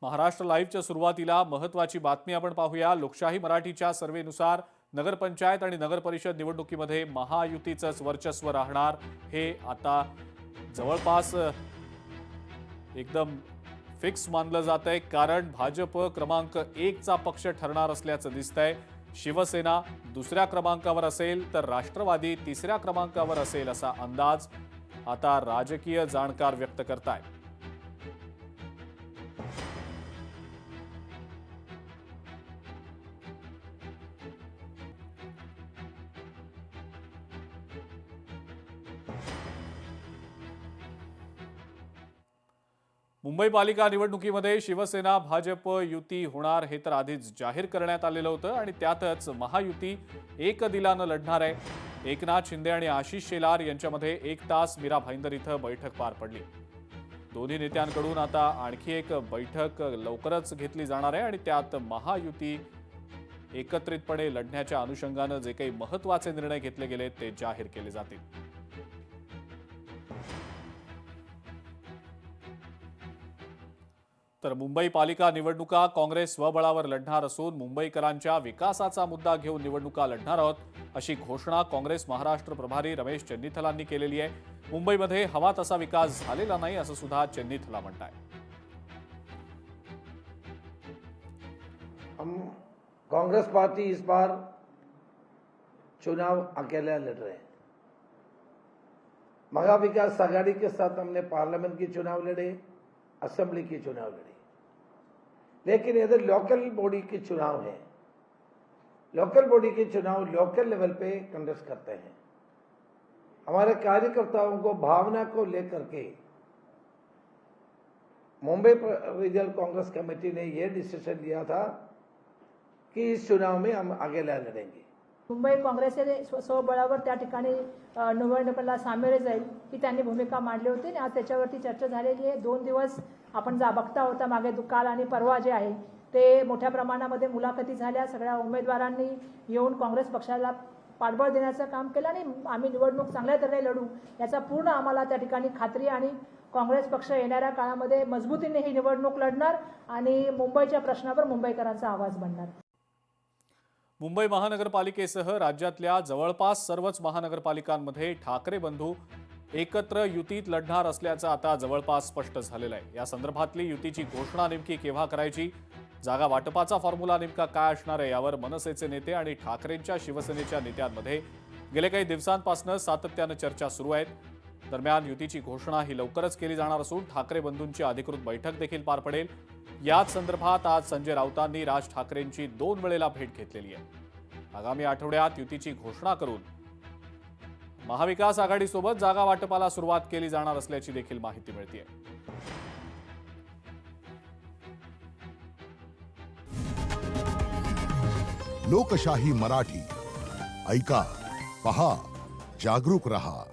महाराष्ट्र लाईव्हच्या सुरुवातीला महत्त्वाची बातमी आपण पाहूया। लोकशाही मराठीच्या सर्वेनुसार नगरपंचायत आणि नगरपरिषद निवडणुकीमध्ये महायुतीचंच वर्चस्व राहणार हे आता जवळपास एकदम फिक्स मानलं जातंय। कारण भाजप क्रमांक 1 चा पक्ष ठरणार असल्याचं दिसतंय। शिवसेना दुसऱ्या क्रमांकावर असेल तर राष्ट्रवादी तिसऱ्या क्रमांकावर असेल असा अंदाज आता राजकीय जाणकार व्यक्त करतायत। मुंबई पालिका निवडणुकीमध्ये शिवसेना भाजप युती होणार हे तर आधीच जाहीर करण्यात आलेलं होतं आणि त्यातच महायुती एक दिलानं लढणार आहे। एकनाथ शिंदे आणि आशिष शेलार यांच्यामध्ये 1 तास मीरा भाईंदर इथं बैठक पार पडली। दोन्ही नेत्यांकडून आता आणखी एक बैठक लवकरच घेतली जाणार आहे आणि त्यात महायुती एकत्रितपणे लढण्याच्या अनुषंगानं जे काही महत्त्वाचे निर्णय घेतले गेले ते जाहीर केले जातील। तर मुंबई पालिका निवडणुका काँग्रेस स्वबळावर लढणार असून मुंबईकरांच्या विकासाचा मुद्दा घेऊन निवडणुका लढणार आहोत अशी घोषणा काँग्रेस महाराष्ट्र प्रभारी रमेश चेन्नीथलांनी केलेली आहे। मुंबईमध्ये हवा तसा विकास झालेला नाही असं सुद्धा चेन्नीथला म्हणताय। हम कांग्रेस पार्टी इस बार चुनाव अकेला लड़ रहे हैं। महा विकास आघाड़ी के साथ हमने पार्लियामेंट के चुनाव लड़े, असेंबली के चुनाव लड़े, लेकिन इधर लोकल बॉडी के चुनाव है। लोकल बॉडी के चुनाव लोकल लेवल पे कंडक्ट करते हैं। हमारे कार्यकर्ताओं को भावना को लेकर के मुंबई रीजनल कांग्रेस कमेटी ने यह डिसीजन लिया था कि इस चुनाव में हम अकेला लड़ेंगे। मुंबई काँग्रेसचे स्वबळावर त्या ठिकाणी निवडणुकीला सामील जाईल की त्यांनी भूमिका मांडली होती आणि आज त्याच्यावरती चर्चा झालेली आहे। 2 दिवस आपण जा बघता होता मागे काल आणि परवा जे आहे ते मोठ्या प्रमाणामध्ये मुलाखती झाल्या। सगळ्या उमेदवारांनी येऊन काँग्रेस पक्षाला पाठबळ देण्याचं काम केलं आणि आम्ही निवडणूक चांगल्या तऱ्हेने लढू याचा पूर्ण आम्हाला त्या ठिकाणी खात्री आणि काँग्रेस पक्ष येणाऱ्या काळामध्ये मजबूतीने ही निवडणूक लढणार आणि मुंबईच्या प्रश्नावर मुंबईकरांचा आवाज बनणार। मुंबई महानगरपालिकेसह राज्यातल्या जवळपास सर्वच महानगरपालिकांमध्ये ठाकरे बंधू एकत्र युतीत लढणार असल्याचं आता जवळपास स्पष्ट झालेलं आहे। या संदर्भातली युतीची घोषणा नेमकी केव्हा करायची, जागा वाटपाचा फॉर्म्युला नेमका काय असणार आहे यावर मनसेचे नेते आणि ठाकरेंच्या शिवसेनेच्या नेत्यांमध्ये गेल्या काही दिवसांपासून सातत्यानं चर्चा सुरू आहेत। दरम्यान युतीची घोषणा ही लवकरच केली जाणार असून ठाकरे बंधूंची अधिकृत बैठक देखील पार पडेल। याच संदर्भात आज संजय राऊतांनी राज ठाकरेंची 2 वेळेला भेट घेतलेली आहे। आगामी आठवड्यात युतीची घोषणा करून महाविकास आघाडीसोबत जागा वाटपाला सुरुवात केली जाणार असल्याची देखील माहिती मिळते। लोकशाही मराठी ऐका, पहा, जागरूक रहा।